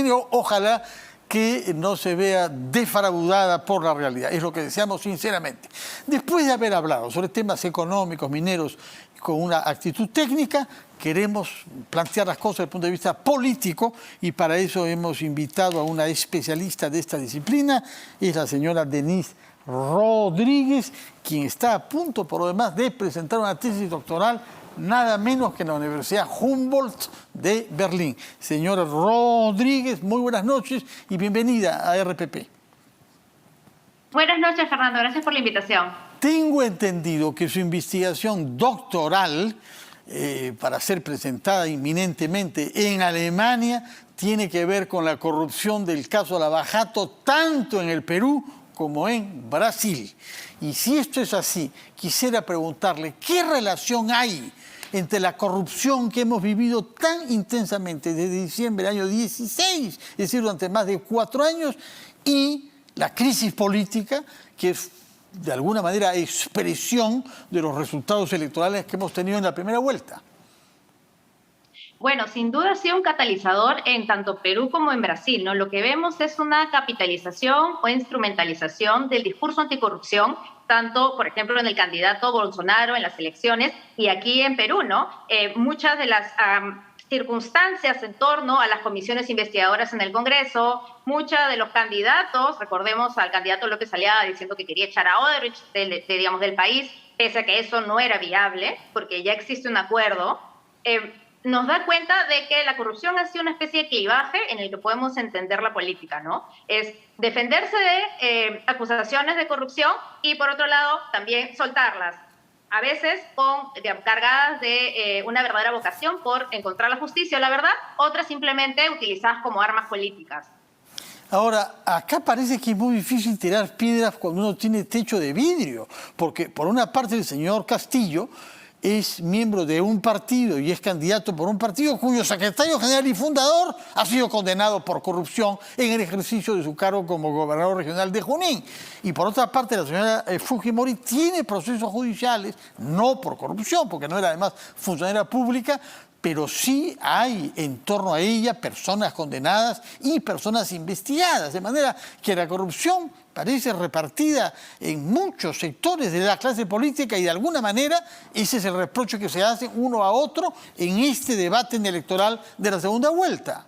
tiene, ojalá que no se vea defraudada por la realidad. Es lo que deseamos sinceramente. Después de haber hablado sobre temas económicos, mineros, con una actitud técnica, queremos plantear las cosas desde el punto de vista político y para eso hemos invitado a una especialista de esta disciplina, es la señora Denise Rodríguez, quien está a punto, por lo demás, de presentar una tesis doctoral nada menos que en la Universidad Humboldt de Berlín. Señora Rodríguez, muy buenas noches y bienvenida a RPP. Buenas noches, Fernando. Gracias por la invitación. Tengo entendido que su investigación doctoral, para ser presentada inminentemente en Alemania, tiene que ver con la corrupción del caso Lava Jato, tanto en el Perú como en Brasil. Y si esto es así, quisiera preguntarle, ¿qué relación hay entre la corrupción que hemos vivido tan intensamente desde diciembre del año 16, es decir, durante más de 4 años, y la crisis política, que es de alguna manera expresión de los resultados electorales que hemos tenido en la primera vuelta? Bueno, sin duda ha sido un catalizador en tanto Perú como en Brasil, ¿no? Lo que vemos es una capitalización o instrumentalización del discurso anticorrupción, tanto, por ejemplo, en el candidato Bolsonaro en las elecciones y aquí en Perú, ¿no? Muchas de las circunstancias en torno a las comisiones investigadoras en el Congreso, muchos de los candidatos, recordemos al candidato López Aliaga diciendo que quería echar a Odebrecht digamos, del país, pese a que eso no era viable, porque ya existe un acuerdo, nos da cuenta de que la corrupción ha sido una especie de clivaje en el que podemos entender la política, ¿no? Es defenderse de acusaciones de corrupción y, por otro lado, también soltarlas. A veces cargadas de una verdadera vocación por encontrar la justicia o la verdad, otras simplemente utilizadas como armas políticas. Ahora, acá parece que es muy difícil tirar piedras cuando uno tiene techo de vidrio, porque por una parte el señor Castillo es miembro de un partido y es candidato por un partido cuyo secretario general y fundador ha sido condenado por corrupción en el ejercicio de su cargo como gobernador regional de Junín. Y por otra parte, la señora Fujimori tiene procesos judiciales, no por corrupción, porque no era además funcionaria pública, pero sí hay en torno a ella personas condenadas y personas investigadas, de manera que la corrupción parece repartida en muchos sectores de la clase política y de alguna manera ese es el reproche que se hace uno a otro en este debate electoral de la segunda vuelta.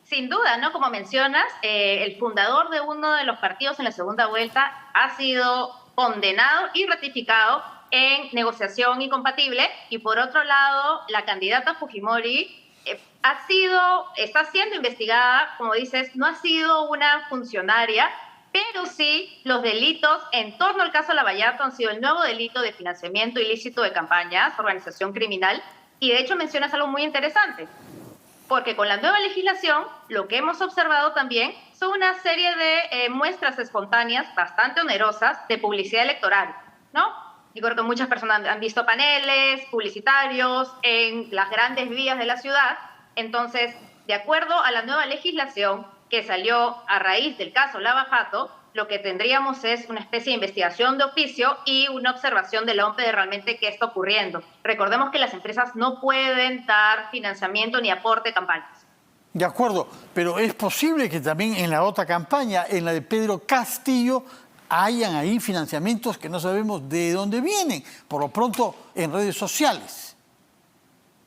Sin duda, ¿no? Como mencionas, el fundador de uno de los partidos en la segunda vuelta ha sido condenado y ratificado en negociación incompatible y por otro lado la candidata Fujimori está siendo investigada, como dices, no ha sido una funcionaria, pero sí los delitos en torno al caso Lava Jato han sido el nuevo delito de financiamiento ilícito de campañas, organización criminal, y de hecho mencionas algo muy interesante, porque con la nueva legislación lo que hemos observado también son una serie de muestras espontáneas bastante onerosas de publicidad electoral, ¿no? Yo creo que muchas personas han visto paneles publicitarios en las grandes vías de la ciudad. Entonces, de acuerdo a la nueva legislación que salió a raíz del caso Lava Jato, lo que tendríamos es una especie de investigación de oficio y una observación de la OMPE de realmente qué está ocurriendo. Recordemos que las empresas no pueden dar financiamiento ni aporte a campañas. De acuerdo, pero es posible que también en la otra campaña, en la de Pedro Castillo, hayan ahí financiamientos que no sabemos de dónde vienen, por lo pronto en redes sociales.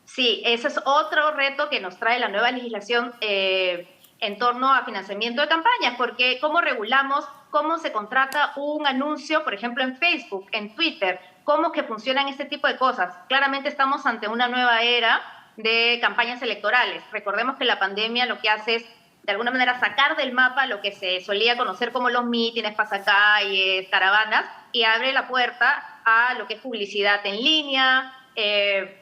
Sí, ese es otro reto que nos trae la nueva legislación en torno a financiamiento de campañas, porque ¿cómo regulamos cómo se contrata un anuncio, por ejemplo, en Facebook, en Twitter? ¿Cómo que funcionan este tipo de cosas? Claramente estamos ante una nueva era de campañas electorales. Recordemos que la pandemia lo que hace es de alguna manera sacar del mapa lo que se solía conocer como los mítines, pasacalles, caravanas, y abre la puerta a lo que es publicidad en línea,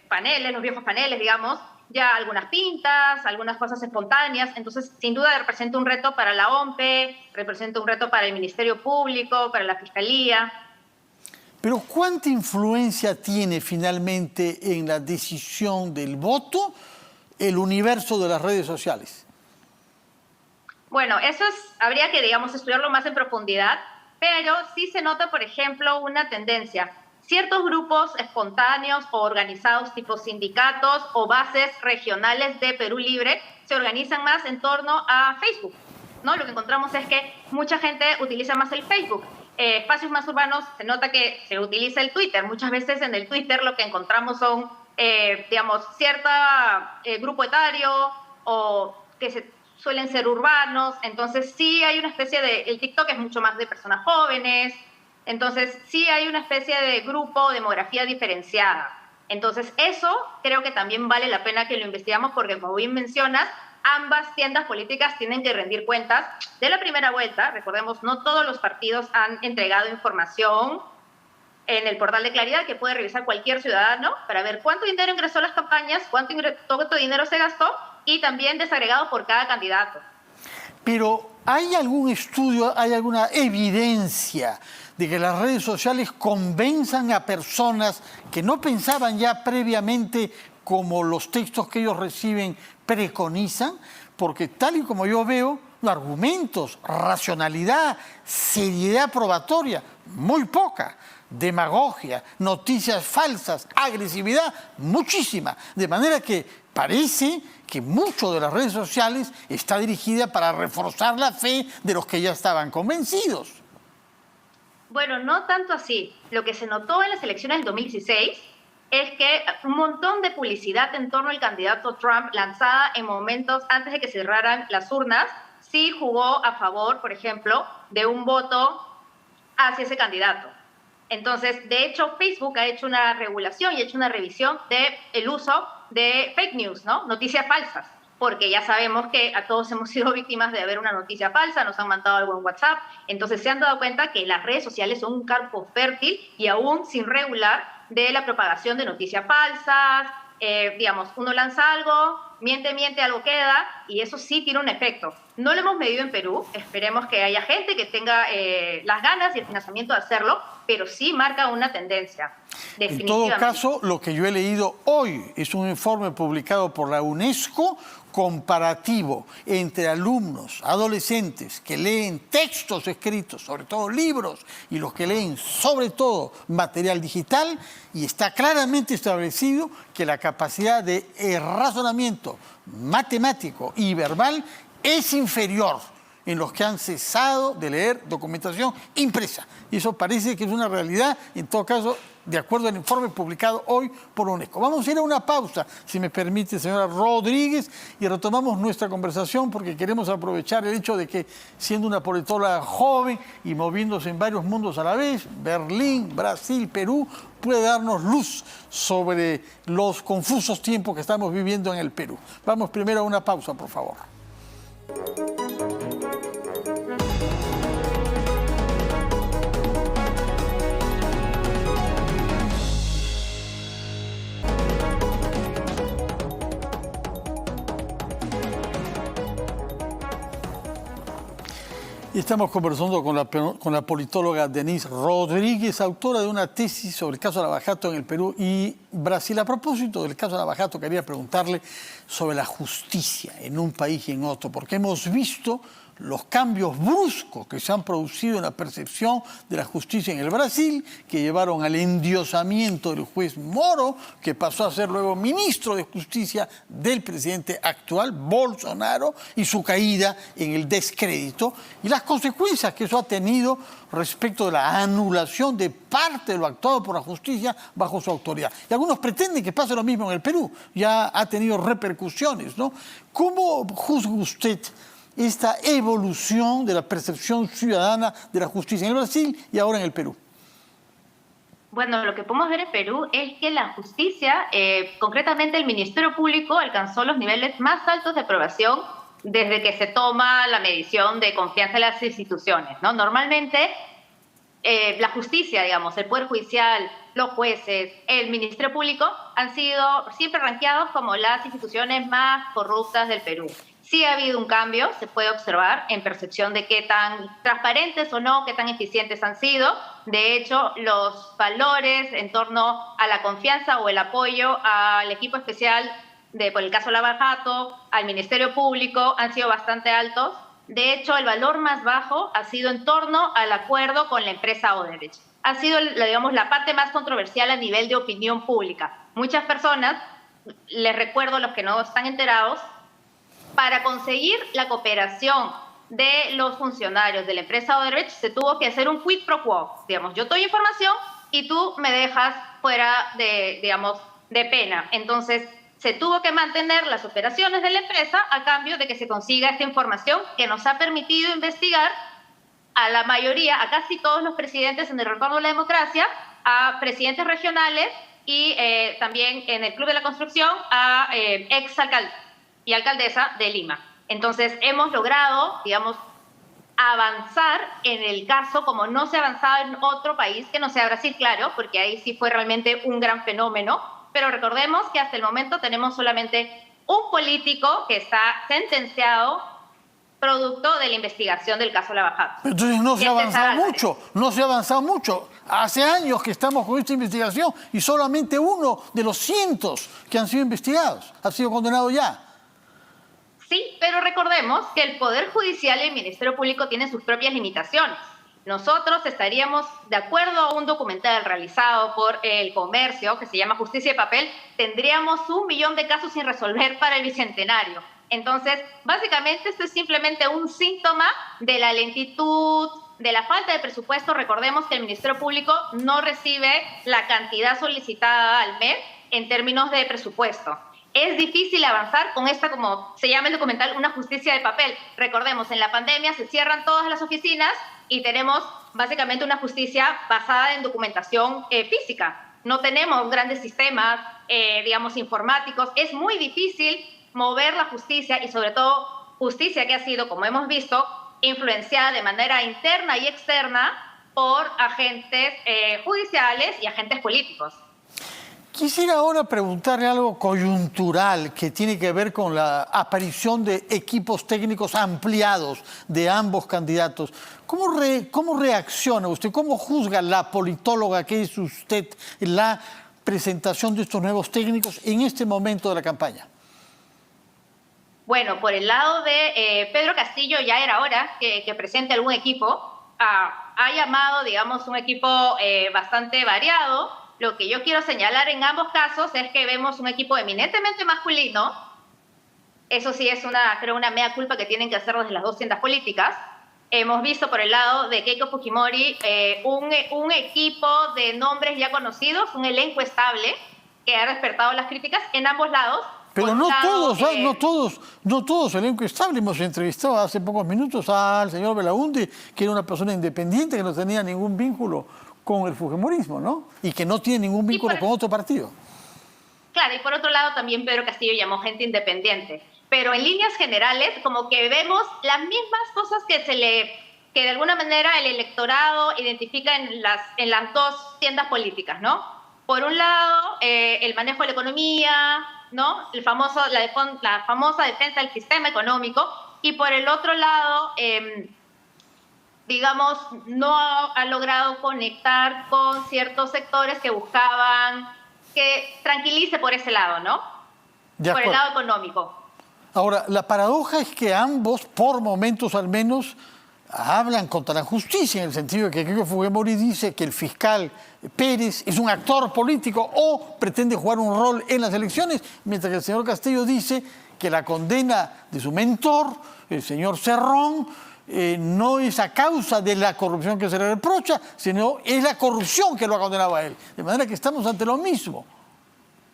paneles, los viejos paneles, digamos, ya algunas pintas, algunas cosas espontáneas. Entonces, sin duda representa un reto para la OMPE, representa un reto para el Ministerio Público, para la Fiscalía. Pero ¿cuánta influencia tiene finalmente en la decisión del voto el universo de las redes sociales? Bueno, habría que, digamos, estudiarlo más en profundidad, pero sí se nota, por ejemplo, una tendencia. Ciertos grupos espontáneos o organizados tipo sindicatos o bases regionales de Perú Libre se organizan más en torno a Facebook, ¿no? Lo que encontramos es que mucha gente utiliza más el Facebook. Espacios más urbanos se nota que se utiliza el Twitter. Muchas veces en el Twitter lo que encontramos son, digamos, cierto grupo etario o que suelen ser urbanos. Entonces sí hay una especie de... El TikTok es mucho más de personas jóvenes. Entonces sí hay una especie de grupo, demografía diferenciada. Entonces eso creo que también vale la pena que lo investigamos porque, como bien mencionas, ambas tiendas políticas tienen que rendir cuentas de la primera vuelta. Recordemos, no todos los partidos han entregado información en el portal de Claridad que puede revisar cualquier ciudadano para ver cuánto dinero ingresó a las campañas, cuánto dinero se gastó y también desagregado por cada candidato. Pero ¿hay algún estudio, hay alguna evidencia de que las redes sociales convenzan a personas que no pensaban ya previamente como los textos que ellos reciben preconizan? Porque tal y como yo veo, argumentos, racionalidad, seriedad probatoria, muy poca. Demagogia, noticias falsas, agresividad, muchísima. De manera que parece que mucho de las redes sociales está dirigida para reforzar la fe de los que ya estaban convencidos. Bueno, no tanto así. Lo que se notó en las elecciones del 2016 es que un montón de publicidad en torno al candidato Trump lanzada en momentos antes de que cerraran las urnas sí jugó a favor, por ejemplo, de un voto hacia ese candidato. Entonces, de hecho, Facebook ha hecho una regulación y ha hecho una revisión del uso de fake news, ¿no? Noticias falsas, porque ya sabemos que a todos hemos sido víctimas de ver una noticia falsa, nos han mandado algo en WhatsApp, entonces se han dado cuenta que las redes sociales son un campo fértil y aún sin regular de la propagación de noticias falsas. Digamos, uno lanza algo, miente, algo queda, y eso sí tiene un efecto. No lo hemos medido en Perú, esperemos que haya gente que tenga las ganas y el financiamiento de hacerlo, pero sí marca una tendencia, definitivamente. En todo caso, lo que yo he leído hoy es un informe publicado por la UNESCO comparativo entre alumnos, adolescentes que leen textos escritos, sobre todo libros, y los que leen sobre todo material digital, y está claramente establecido que la capacidad de razonamiento matemático y verbal es inferior en los que han cesado de leer documentación impresa. Y eso parece que es una realidad, en todo caso, de acuerdo al informe publicado hoy por UNESCO. Vamos a ir a una pausa, si me permite, señora Rodríguez, y retomamos nuestra conversación porque queremos aprovechar el hecho de que, siendo una politóloga joven y moviéndose en varios mundos a la vez, Berlín, Brasil, Perú, puede darnos luz sobre los confusos tiempos que estamos viviendo en el Perú. Vamos primero a una pausa, por favor. Y estamos conversando con la politóloga Denise Rodríguez, autora de una tesis sobre el caso Lava Jato en el Perú y Brasil. A propósito del caso Lava Jato, quería preguntarle sobre la justicia en un país y en otro, porque hemos visto los cambios bruscos que se han producido en la percepción de la justicia en el Brasil, que llevaron al endiosamiento del juez Moro, que pasó a ser luego ministro de Justicia del presidente actual, Bolsonaro, y su caída en el descrédito, y las consecuencias que eso ha tenido respecto de la anulación de parte de lo actuado por la justicia bajo su autoridad. Y algunos pretenden que pase lo mismo en el Perú, ya ha tenido repercusiones, ¿no? ¿Cómo juzga usted esta evolución de la percepción ciudadana de la justicia en el Brasil y ahora en el Perú? Bueno, lo que podemos ver en Perú es que la justicia, concretamente el Ministerio Público, alcanzó los niveles más altos de aprobación desde que se toma la medición de confianza en las instituciones, ¿no? Normalmente, la justicia, digamos, el Poder Judicial, los jueces, el Ministerio Público han sido siempre rankeados como las instituciones más corruptas del Perú. Sí ha habido un cambio, se puede observar en percepción de qué tan transparentes o no, qué tan eficientes han sido. De hecho, los valores en torno a la confianza o el apoyo al equipo especial por el caso Lava Jato, al Ministerio Público, han sido bastante altos. De hecho, el valor más bajo ha sido en torno al acuerdo con la empresa Odebrecht. Ha sido, digamos, la parte más controversial a nivel de opinión pública. Muchas personas, les recuerdo a los que no están enterados, para conseguir la cooperación de los funcionarios de la empresa Odebrecht se tuvo que hacer un quid pro quo. Digamos, yo doy información y tú me dejas fuera de, digamos, de pena. Entonces, se tuvo que mantener las operaciones de la empresa a cambio de que se consiga esta información que nos ha permitido investigar a la mayoría, a casi todos los presidentes en el retorno a la democracia, a presidentes regionales y también en el Club de la Construcción a exalcaldes y alcaldesa de Lima. Entonces, hemos logrado, digamos, avanzar en el caso como no se ha avanzado en otro país, que no sea Brasil, claro, porque ahí sí fue realmente un gran fenómeno, pero recordemos que hasta el momento tenemos solamente un político que está sentenciado producto de la investigación del caso Lava Jato. Entonces no se ha avanzado mucho, no se ha avanzado mucho. Hace años que estamos con esta investigación y solamente uno de los cientos que han sido investigados ha sido condenado ya. Sí, pero recordemos que el Poder Judicial y el Ministerio Público tienen sus propias limitaciones. Nosotros estaríamos, de acuerdo a un documental realizado por El Comercio, que se llama Justicia de Papel, tendríamos 1 millón de casos sin resolver para el Bicentenario. Entonces, básicamente esto es simplemente un síntoma de la lentitud, de la falta de presupuesto. Recordemos que el Ministerio Público no recibe la cantidad solicitada al mes en términos de presupuesto. Es difícil avanzar con esta, como se llama el documental, una justicia de papel. Recordemos, en la pandemia se cierran todas las oficinas y tenemos básicamente una justicia basada en documentación física. No tenemos grandes sistemas, digamos, informáticos. Es muy difícil mover la justicia y sobre todo justicia que ha sido, como hemos visto, influenciada de manera interna y externa por agentes judiciales y agentes políticos. Quisiera ahora preguntarle algo coyuntural que tiene que ver con la aparición de equipos técnicos ampliados de ambos candidatos. ¿Cómo reacciona usted? ¿Cómo juzga la politóloga que es usted la presentación de estos nuevos técnicos en este momento de la campaña? Bueno, por el lado de Pedro Castillo ya era hora que presente algún equipo. Ha llamado, digamos, un equipo bastante variado. Lo que yo quiero señalar en ambos casos es que vemos un equipo eminentemente masculino. Eso sí es creo una mea culpa que tienen que hacer desde las dos tiendas políticas. Hemos visto por el lado de Keiko Fujimori un equipo de nombres ya conocidos, un elenco estable que ha despertado las críticas en ambos lados. Pero no todos elenco estable. Hemos entrevistado hace pocos minutos al señor Belaunde, que era una persona independiente, que no tenía ningún vínculo con el fujimorismo, ¿no? Y que no tiene ningún vínculo con otro partido. Claro, y por otro lado también Pedro Castillo llamó gente independiente. Pero en líneas generales, como que vemos las mismas cosas que de alguna manera el electorado identifica en las dos tiendas políticas, ¿no? Por un lado, el manejo de la economía, ¿no? La famosa defensa del sistema económico, y por el otro lado, digamos, no ha logrado conectar con ciertos sectores que buscaban que tranquilice por ese lado, ¿no? Por el lado económico. Ahora, la paradoja es que ambos, por momentos al menos, hablan contra la justicia, en el sentido de que Keiko Fujimori dice que el fiscal Pérez es un actor político o pretende jugar un rol en las elecciones, mientras que el señor Castillo dice que la condena de su mentor, el señor Cerrón, no es a causa de la corrupción que se le reprocha, sino es la corrupción que lo ha condenado a él. De manera que estamos ante lo mismo.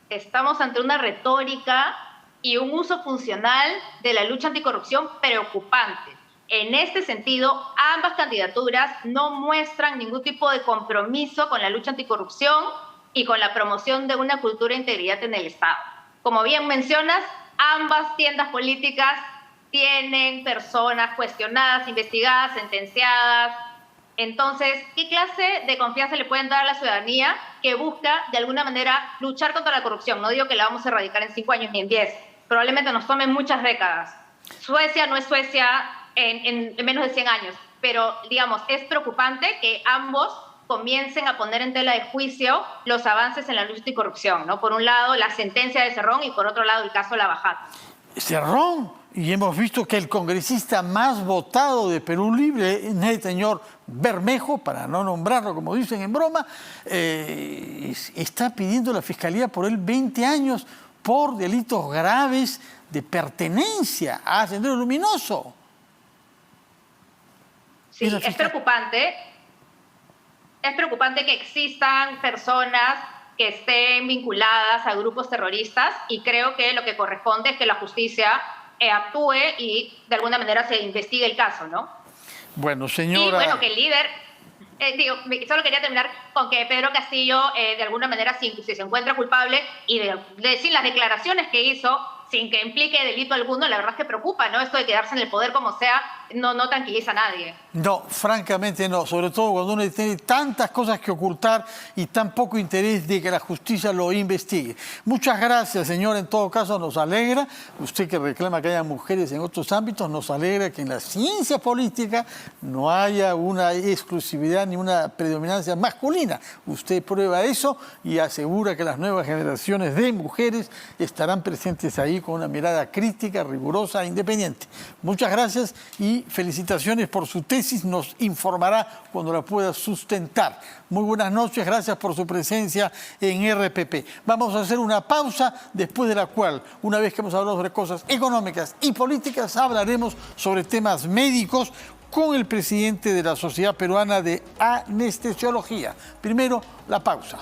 Estamos ante una retórica y un uso funcional de la lucha anticorrupción preocupante. En este sentido, ambas candidaturas no muestran ningún tipo de compromiso con la lucha anticorrupción y con la promoción de una cultura de integridad en el Estado. Como bien mencionas, ambas tiendas políticas tienen personas cuestionadas, investigadas, sentenciadas. Entonces, ¿qué clase de confianza le pueden dar a la ciudadanía que busca, de alguna manera, luchar contra la corrupción? No digo que la vamos a erradicar en 5 años ni en 10. Probablemente nos tomen muchas décadas. Suecia no es Suecia en menos de 100 años. Pero, digamos, es preocupante que ambos comiencen a poner en tela de juicio los avances en la lucha anticorrupción, ¿no? Por un lado, la sentencia de Cerrón y por otro lado, el caso Lava Jato. Cerrón, y hemos visto que el congresista más votado de Perú Libre, el señor Bermejo, para no nombrarlo como dicen en broma, está pidiendo a la Fiscalía por él 20 años por delitos graves de pertenencia a Sendero Luminoso. Sí, es preocupante. Es preocupante que existan personas que estén vinculadas a grupos terroristas y creo que lo que corresponde es que la justicia actúe y de alguna manera se investigue el caso, ¿no? Bueno, señora... Y bueno, que el líder... solo quería terminar con que Pedro Castillo, de alguna manera, si se encuentra culpable y de decir las declaraciones que hizo, sin que implique delito alguno, la verdad es que preocupa, ¿no? Esto de quedarse en el poder como sea, no tranquiliza a nadie. No, francamente no, sobre todo cuando uno tiene tantas cosas que ocultar y tan poco interés de que la justicia lo investigue. Muchas gracias, señor, en todo caso nos alegra, usted que reclama que haya mujeres en otros ámbitos, nos alegra que en la ciencia política no haya una exclusividad ni una predominancia masculina. Usted prueba eso y asegura que las nuevas generaciones de mujeres estarán presentes ahí con una mirada crítica, rigurosa e independiente. Muchas gracias y felicitaciones por su tesis. Nos informará cuando la pueda sustentar. Muy buenas noches, gracias por su presencia en RPP. Vamos a hacer una pausa, después de la cual, una vez que hemos hablado sobre cosas económicas y políticas, hablaremos sobre temas médicos con el presidente de la Sociedad Peruana de Anestesiología. Primero, la pausa.